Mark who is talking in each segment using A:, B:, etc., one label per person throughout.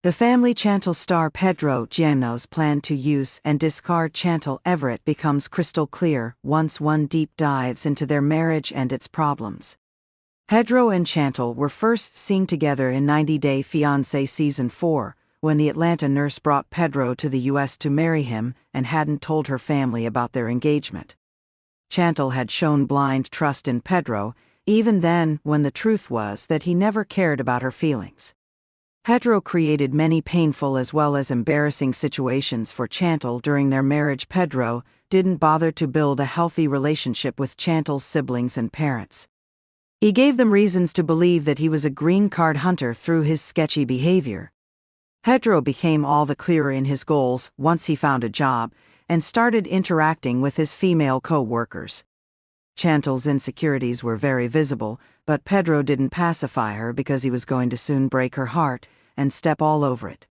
A: The family Chantel star Pedro Gianno's plan to use and discard Chantel Everett becomes crystal clear once one deep dives into their marriage and its problems. Pedro and Chantel were first seen together in 90 Day Fiance Season 4, when the Atlanta nurse brought Pedro to the U.S. to marry him and hadn't told her family about their engagement. Chantel had shown blind trust in Pedro, even then when the truth was that he never cared about her feelings. Pedro created many painful as well as embarrassing situations for Chantel during their marriage. Pedro didn't bother to build a healthy relationship with Chantel's siblings and parents. He gave them reasons to believe that he was a green card hunter through his sketchy behavior. Pedro became all the clearer in his goals once he found a job and started interacting with his female co-workers. Chantel's insecurities were very visible, but Pedro didn't pacify her because he was going to soon break her heart and step all over it.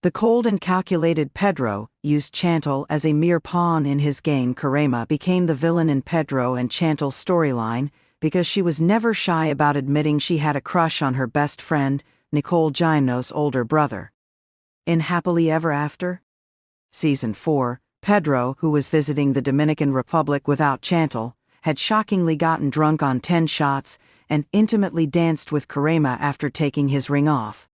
A: The cold and calculated Pedro used Chantel as a mere pawn in his game. Karema became the villain in Pedro and Chantel's storyline because she was never shy about admitting she had a crush on her best friend, Nicole Gianno's older brother. In Happily Ever After? Season 4, Pedro, who was visiting the Dominican Republic without Chantel, had shockingly gotten drunk on 10 shots and intimately danced with Karema after taking his ring off.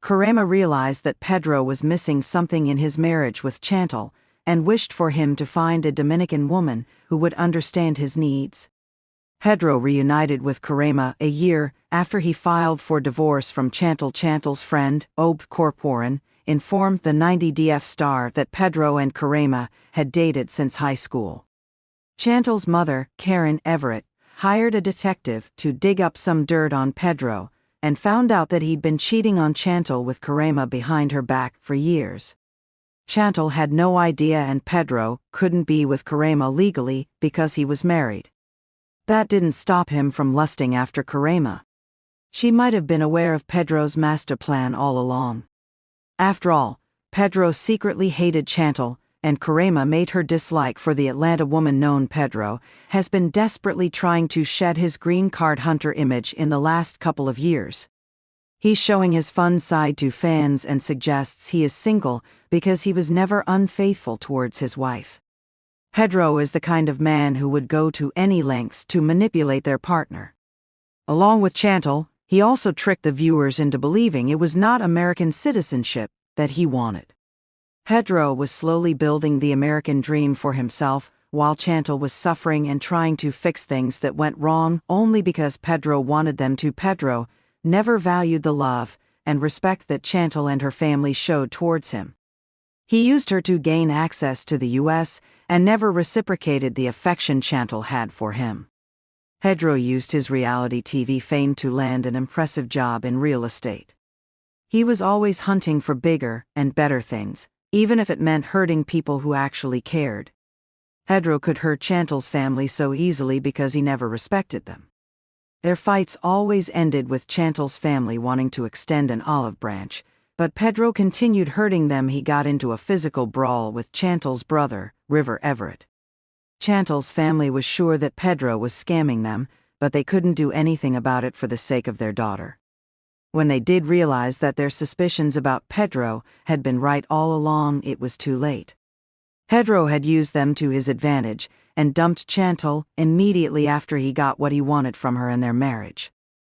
A: Karema realized that Pedro was missing something in his marriage with Chantel and wished for him to find a Dominican woman who would understand his needs. Pedro reunited with Karema a year after he filed for divorce from Chantel. Chantel's friend, Ob Corporan, informed the 90DF star that Pedro and Karema had dated since high school. Chantel's mother, Karen Everett, hired a detective to dig up some dirt on Pedro and found out that he'd been cheating on Chantel with Karema behind her back for years. Chantel had no idea and Pedro couldn't be with Karema legally because he was married. That didn't stop him from lusting after Karema. She might have been aware of Pedro's master plan all along. After all, Pedro secretly hated Chantel, and Karema made her dislike for the Atlanta woman known. Pedro has been desperately trying to shed his green card hunter image in the last couple of years. He's showing his fun side to fans and suggests he is single because he was never unfaithful towards his wife. Pedro is the kind of man who would go to any lengths to manipulate their partner. Along with Chantel, he also tricked the viewers into believing it was not American citizenship that he wanted. Pedro was slowly building the American dream for himself, while Chantel was suffering and trying to fix things that went wrong only because Pedro wanted them to. Pedro never valued the love and respect that Chantel and her family showed towards him. He used her to gain access to the U.S. and never reciprocated the affection Chantel had for him. Pedro used his reality TV fame to land an impressive job in real estate. He was always hunting for bigger and better things, even if it meant hurting people who actually cared. Pedro could hurt Chantel's family so easily because he never respected them. Their fights always ended with Chantel's family wanting to extend an olive branch, but Pedro continued hurting them. He got into a physical brawl with Chantel's brother, River Everett. Chantel's family was sure that Pedro was scamming them, but they couldn't do anything about it for the sake of their daughter. When they did realize that their suspicions about Pedro had been right all along, it was too late. Pedro had used them to his advantage and dumped Chantel immediately after he got what he wanted from her in their marriage.